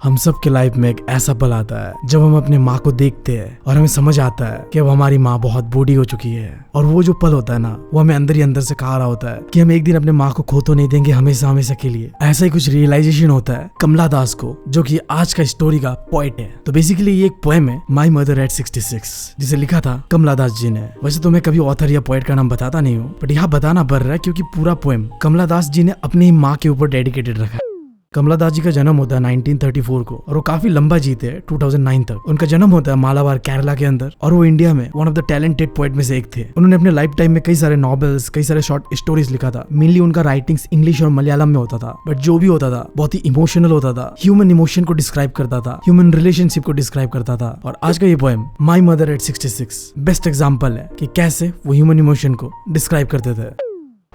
हम सब के लाइफ में एक ऐसा पल आता है जब हम अपने माँ को देखते हैं और हमें समझ आता है कि अब हमारी माँ बहुत बूढ़ी हो चुकी है। और वो जो पल होता है ना, वो हमें अंदर ही अंदर से कहा रहा होता है कि हम एक दिन अपने माँ को खो तो नहीं देंगे हमेशा हमेशा के लिए। ऐसा ही कुछ रियलाइजेशन होता है कमला दास को, जो कि आज का स्टोरी का पॉइंट है। तो बेसिकली ये एक पोएम है, माई मदर एट 66, जिसे लिखा था कमला दास जी ने। वैसे तो मैं कभी ऑथर या पोएट का नाम बताता नहीं हूँ, बट यहाँ बताना पड़ रहा है क्योंकि पूरा पोएम कमला दास जी ने अपनी माँ के ऊपर डेडिकेटेड रखा है। कमला दास जी का जन्म होता है 1934 को और वो काफी लंबा जीते हैं 2009 तक। उनका जन्म होता है मालाबार केरला के अंदर और वो इंडिया में one of the talented poet में से एक थे। उन्होंने अपने लाइफ टाइम में कई सारे नॉवेल्स, कई सारे शॉर्ट स्टोरीज लिखा था। मेनली उनका राइटिंग्स इंग्लिश और मलयालम में होता था, बट जो भी होता था बहुत ही इमोशनल होता था। ह्यूमन इमोशन को डिस्क्राइब करता था, ह्यूमन रिलेशनशिप को डिस्क्राइब करता था। और आज का ये poem my mother eight 66 best example है कि कैसे वो ह्यूमन इमोशन को डिस्क्राइब करते थे।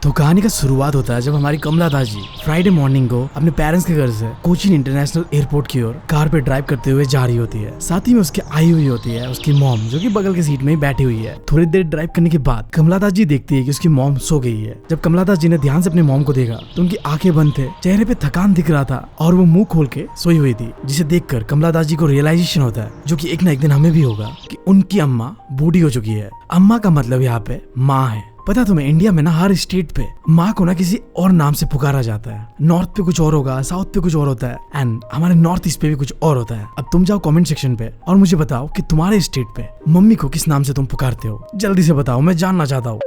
तो कहानी का शुरुआत होता है जब हमारी कमला दास जी फ्राइडे मॉर्निंग को अपने पेरेंट्स के घर से कोचीन इंटरनेशनल एयरपोर्ट की ओर कार पे ड्राइव करते हुए जा रही होती है। साथ ही में उसके आई हुई होती है उसकी मॉम, जो कि बगल की सीट में ही बैठी हुई है। थोड़ी देर ड्राइव करने के बाद कमला दास जी देखती है कि उसकी मॉम सो गई है। जब कमला दास जी ने ध्यान से अपने मॉम को देखा तो उनकी आंखें बंद थे, चेहरे पे थकान दिख रहा था और वो मुंह खोल के सोई हुई थी, जिसे देखकर कमला दास जी को रियलाइजेशन होता है, जो कि एक ना एक दिन हमें भी होगा, कि उनकी अम्मा बूढ़ी हो चुकी है। अम्मा का मतलब यहाँ पे माँ है। पता तुम्हें, इंडिया में ना हर स्टेट पे माँ को ना किसी और नाम से पुकारा जाता है। नॉर्थ पे कुछ और होगा, साउथ पे कुछ और होता है, एंड हमारे नॉर्थ ईस्ट पे भी कुछ और होता है। अब तुम जाओ कमेंट सेक्शन पे और मुझे बताओ कि तुम्हारे स्टेट पे मम्मी को किस नाम से तुम पुकारते हो। जल्दी से बताओ, मैं जानना चाहता हूँ।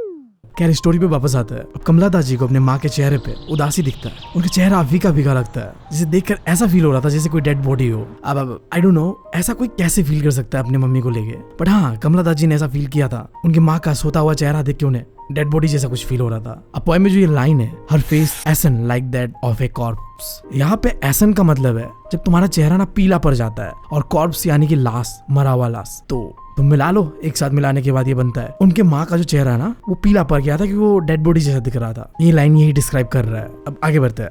खैर स्टोरी पे वापस आता है। अब कमला दास जी को अपने माँ के चेहरे पे उदासी दिखता है। उनका चेहरा फीका फीका लगता है, जिसे देखकर ऐसा फील हो रहा था जैसे कोई डेड बॉडी हो। अब आई डोंट नो ऐसा कोई कैसे फील कर सकता है अपनी मम्मी को लेके, बट हाँ कमला दास जी ने ऐसा फील किया था। उनकी माँ का सोता हुआ चेहरा देख के उन्हें डेड बॉडी जैसा कुछ फील हो रहा था। अब पोएम में जो ये लाइन है, her face ashen like that of a corpse, यहाँ पे एसन का मतलब है जब तुम्हारा चेहरा ना पीला पड़ जाता है, और कॉर्प्स यानी कि लाश, मरा हुआ लाश। तो तुम मिला लो, एक साथ मिलाने के बाद ये बनता है। उनके माँ का जो चेहरा है ना, वो पीला पड़ गया था क्योंकि वो डेड बॉडी जैसा दिख रहा था। ये लाइन यही डिस्क्राइब कर रहा है। अब आगे बढ़ते हैं।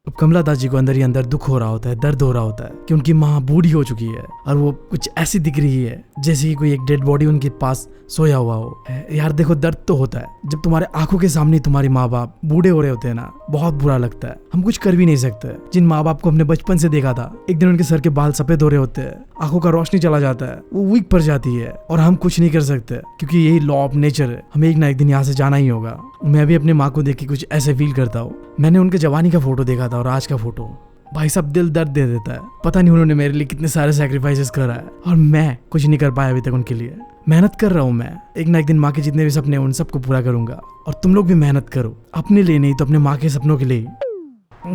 अब कमला दास जी को अंदर ही अंदर दुख हो रहा होता है, दर्द हो रहा होता है कि उनकी माँ बूढ़ी हो चुकी है और वो कुछ ऐसी दिख रही है जैसे कि कोई एक डेड बॉडी उनके पास सोया हुआ हो। यार देखो, दर्द तो होता है जब तुम्हारे आंखों के सामने तुम्हारे माँ बाप बूढ़े हो रहे होते हैं ना, बहुत बुरा लगता है। हम कुछ कर भी नहीं सकते। जिन माँ बाप को हमने बचपन से देखा था, एक दिन उनके सर के बाल सफेद हो रहे होते हैं, आंखों का रोशनी चला जाता है, वो वीक पड़ जाती है और हम कुछ नहीं कर सकते क्योंकि यही लॉ ऑफ नेचर है। हमें एक ना एक दिन यहाँ से जाना ही होगा। मैं भी अपने माँ को देख के कुछ ऐसे फील करता हूँ। मैंने उनके जवानी का फोटो देखा था और आज का फोटो, भाई साहब दिल दर्द दे देता है। पता नहीं उन्होंने मेरे लिए कितने सारे सैक्रिफाइसेस करा है और मैं कुछ नहीं कर पाया अभी तक उनके लिए। मेहनत कर रहा हूँ मैं, एक ना एक दिन माँ के जितने भी सपने उन सबको पूरा करूंगा। और तुम लोग भी मेहनत करो, अपने लिए नहीं तो अपने माँ के सपनों के लिए।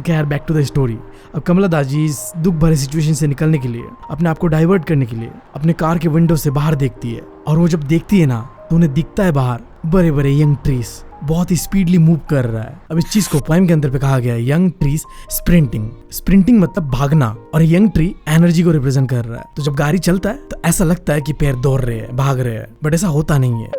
खैर बैक टू द स्टोरी। अब कमला दास जी इस दुख भरे सिचुएशन से निकलने के लिए, अपने आप को डाइवर्ट करने के लिए अपने कार के विंडो से बाहर देखती है। और वो जब देखती है ना, तो उन्हें दिखता है बाहर बड़े बड़े यंग ट्रीज बहुत ही स्पीडली मूव कर रहा है। अब इस चीज को पोएम के अंदर पे कहा गया है, यंग ट्रीज स्प्रिंटिंग। स्प्रिंटिंग मतलब भागना, और यंग ट्री एनर्जी को रिप्रेजेंट कर रहा है। तो जब गाड़ी चलता है तो ऐसा लगता है कि पैर दौड़ रहे हैं, भाग रहे हैं, बट ऐसा होता नहीं है।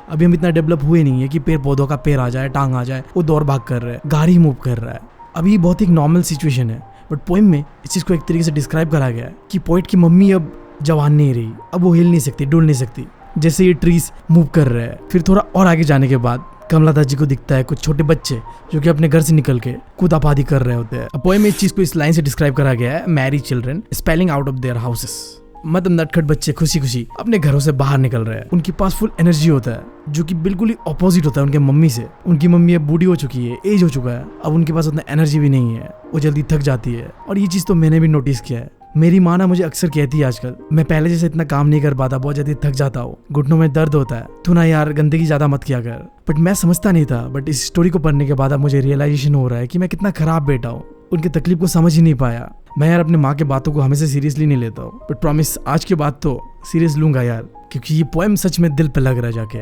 अभी हम इतना डेवलप हुए नहीं है कि पेड़ पौधों का पैर आ जाए, टांग आ जाए, वो दौड़ भाग कर रहे हैं, गाड़ी मूव कर रहा है। अभी बहुत ही नॉर्मल सिचुएशन है, बट पोएम में इस चीज को एक तरीके से डिस्क्राइब करा गया है कि पोएट की मम्मी अब जवान नहीं रही, अब वो हिल नहीं सकती, डुल नहीं सकती, जैसे ये ट्रीज मूव कर रहे हैं। फिर थोड़ा और आगे जाने के बाद कमला दास जी को दिखता है कुछ छोटे बच्चे जो कि अपने घर से निकल के कूदापादी कर रहे होते हैं। पोएम में इस चीज को इस लाइन से डिस्क्राइब करा गया है, Mary children spelling out of their houses. मतलब नटखट बच्चे खुशी खुशी अपने घरों से बाहर निकल रहे हैं। उनके पास फुल एनर्जी होता है, जो कि बिल्कुल ही ऑपोजिट होता है उनके मम्मी से। उनकी मम्मी अब बूढ़ी हो चुकी है, एज हो चुका है, अब उनके पास उतना एनर्जी भी नहीं है, वो जल्दी थक जाती है। और ये चीज तो मैंने भी नोटिस किया है। मेरी माँ ना मुझे अक्सर कहती है आजकल मैं पहले जैसे इतना काम नहीं कर पाता, बहुत जल्दी थक जाता हूँ, घुटनों में दर्द होता है, तू ना यार गंदगी ज्यादा मत किया कर। बट मैं समझता नहीं था, बट इस स्टोरी को पढ़ने के बाद अब मुझे रियलाइजेशन हो रहा है कि मैं कितना खराब बेटा हूँ। उनकी तकलीफ को समझ ही नहीं पाया। मैं यार अपने माँ के बातों को हमेशा सीरियसली नहीं लेता हूँ, बट प्रॉमिस आज के बाद तो सीरियस लूंगा यार, क्योंकि ये पोएम सच में दिल पे लग रहा है जाके।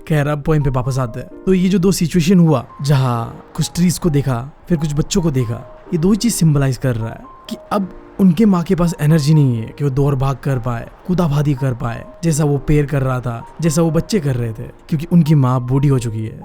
खैर अब पोएम पे वापस आते हैं। तो ये जो दो सिचुएशन हुआ, जहाँ कुछ ट्रीज को देखा फिर कुछ बच्चों को देखा, ये दो चीज सिंबलाइज कर रहा है कि अब उनके माँ के पास एनर्जी नहीं है कि वो दौड़ भाग कर पाए, कूदाभादी कर पाए, जैसा वो पैर कर रहा था, जैसा वो बच्चे कर रहे थे, क्योंकि उनकी माँ बूढ़ी हो चुकी है।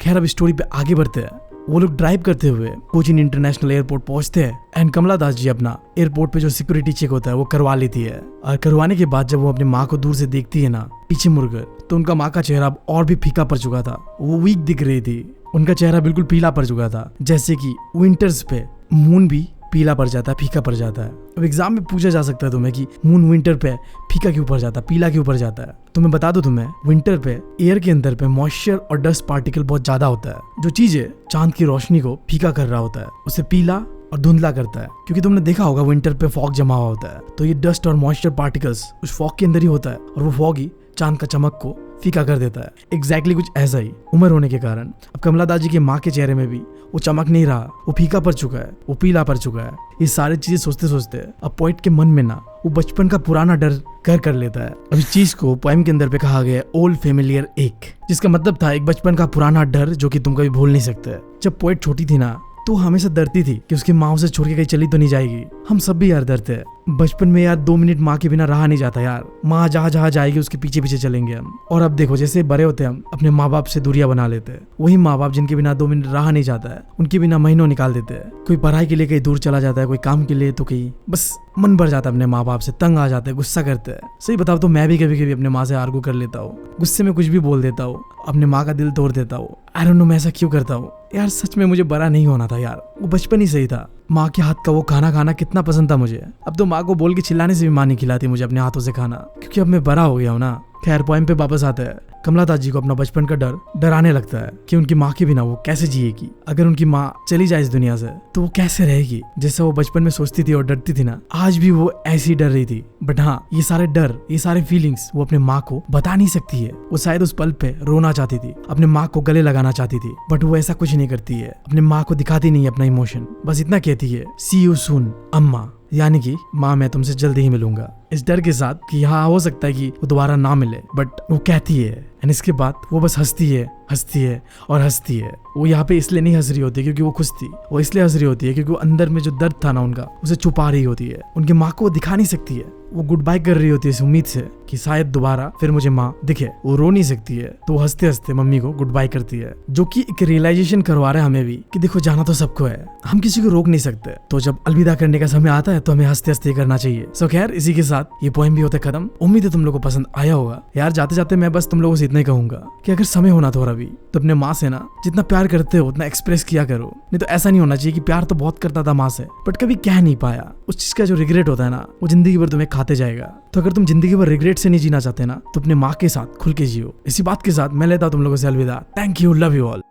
खैर अब स्टोरी पे आगे बढ़ते हैं। वो लोग ड्राइव करते हुए कोचीन इंटरनेशनल एयरपोर्ट पहुंचते हैं एंड कमला दास जी अपना एयरपोर्ट पे जो सिक्योरिटी चेक होता है वो करवा लेती है। और करवाने के बाद जब वो अपनी माँ को दूर से देखती है ना, पीछे मुड़कर, तो उनका माँ का चेहरा और भी फीका पड़ चुका था, वो वीक दिख रही थी। उनका चेहरा बिल्कुल पीला पड़ चुका था, जैसे कि विंटर्स पे मून भी पीला पड़ जाता है, फीका पड़ जाता है। अब एग्जाम में पूछा जा सकता है तुम्हें कि मून विंटर पे फीका क्यों पड़ जाता है, पीला क्यों पड़ जाता है। तो मैं बता दूं तुम्हें, विंटर पे एयर के अंदर पे मॉइस्चर और डस्ट पार्टिकल बहुत ज्यादा होता है, जो चीजें चांद की रोशनी को फीका कर रहा होता है, उसे पीला और धुंधला करता है। क्योंकि तुमने देखा होगा विंटर पे फॉग जमा हुआ होता है, तो ये डस्ट और मॉइस्चर पार्टिकल्स उस फॉग के अंदर ही होता है और वो फॉग ही चांद का चमक को फीका कर देता है। एग्जैक्टली कुछ ऐसा ही उम्र होने के कारण अब कमला दाजी के माँ के चेहरे में भी वो चमक नहीं रहा, वो फीका पड़ चुका है, वो पीला पड़ चुका है। ये सारी चीजें सोचते सोचते अब पोइट के मन में ना वो बचपन का पुराना डर घर कर लेता है। अब इस चीज को पोएम के अंदर पे कहा गया ओल्ड फेमिलियर एक, जिसका मतलब था एक बचपन का पुराना डर जो कि तुम कभी भूल नहीं सकते। जब पोइट छोटी थी ना, तो हमेशा डरती थी कि उसकी माँ उसे छोड़ के कहीं चली तो नहीं जाएगी। हम सब भी यार डरते हैं बचपन में यार, 2 मिनट माँ के बिना रहा नहीं जाता यार। माँ जहाँ जहाँ जाएगी उसके पीछे पीछे चलेंगे हम। और अब देखो, जैसे बड़े होते हैं हम अपने माँ बाप से दूरियां बना लेते हैं। वही माँ बाप जिनके बिना 2 मिनट रहा नहीं जाता है, उनके बिना महीनों निकाल देते हैं। कोई पढ़ाई के लिए कहीं दूर चला जाता है, कोई काम के लिए तो कहीं, बस मन भर जाता है अपने माँ बाप से, तंग आ जाते हैं, गुस्सा करते हैं। सही बताओ तो मैं भी कभी कभी अपने माँ से आर्गू कर लेता हूँ, गुस्से में कुछ भी बोल देता हूँ, अपने माँ का दिल तोड़ देता हूँ। आई डोंट नो मैं ऐसा क्यों करता हूँ यार। सच में मुझे बड़ा नहीं होना था यार, वो बचपन ही सही था। माँ के हाथ का वो खाना खाना कितना पसंद था मुझे। अब तो माँ को बोल के चिल्लाने से भी माँ नहीं खिलाती मुझे अपने हाथों से खाना, क्योंकि अब मैं बड़ा हो गया हूँ ना। खैर, पोएम पे वापस आता है। कमला दाजी को अपना बचपन का डर डराने लगता है कि उनकी माँ के बिना वो कैसे जिएगी। अगर उनकी माँ चली जाए इस दुनिया से तो वो कैसे रहेगी। जैसा वो बचपन में सोचती थी और डरती थी ना, आज भी वो ऐसी डर रही थी। बट हाँ, ये सारे डर, ये सारे फीलिंग्स वो अपने माँ को बता नहीं सकती है। वो शायद उस पल पे रोना चाहती थी, अपने माँ को गले लगाना चाहती थी, बट वो ऐसा कुछ नहीं करती है। अपने माँ को दिखाती नहीं है अपना इमोशन, बस इतना कहती है, सी यू सून अम्मा, यानी कि माँ मैं तुमसे जल्दी ही मिलूंगा। इस डर के साथ कि हाँ हो सकता है कि वो दोबारा ना मिले, बट वो कहती है। एंड इसके बाद वो बस हंसती है, हंसती है और हंसती है। वो यहाँ पे इसलिए नहीं हंस रही होती क्योंकि वो खुश थी, वो इसलिए हंस रही होती है क्योंकि वो अंदर में जो दर्द था ना उनका, उसे छुपा रही होती है। उनकी माँ को वो दिखा नहीं सकती है। वो गुड बाय कर रही होती है इस उम्मीद से कि शायद दोबारा फिर मुझे माँ दिखे। वो रो नहीं सकती है, तो वो हंसते हंसते मम्मी को गुड बाय करती है, जो कि एक रियलाइजेशन करवा रहा है हमें भी कि देखो जाना तो सबको है, हम किसी को रोक नहीं सकते। तो जब अलविदा करने का समय आता है तो हमें हंसते हंसते करना चाहिए। सो खैर, इसी के साथ ये पोएम भी होता है खत्म। उम्मीद है तुम लोगों को पसंद आया होगा यार। जाते जाते मैं बस तुम लोगों से इतना ही कहूंगा कि अगर समय होना थोड़ा भी, तो अपने माँ से ना जितना प्यार करते हो उतना एक्सप्रेस किया करो। नहीं तो ऐसा नहीं होना चाहिए कि प्यार तो बहुत करता था माँ से, बट कभी कह नहीं पाया। उस चीज का जो रिग्रेट होता है ना, वो जिंदगी भर तुम्हें खाते जाएगा। तो अगर तुम जिंदगी भर रिग्रेट से नहीं जीना चाहते ना, तो अपने माँ के साथ खुल के जियो। इसी बात के साथ मैं लेता हूं तुम लोगों से अलविदा। Thank you, love you all.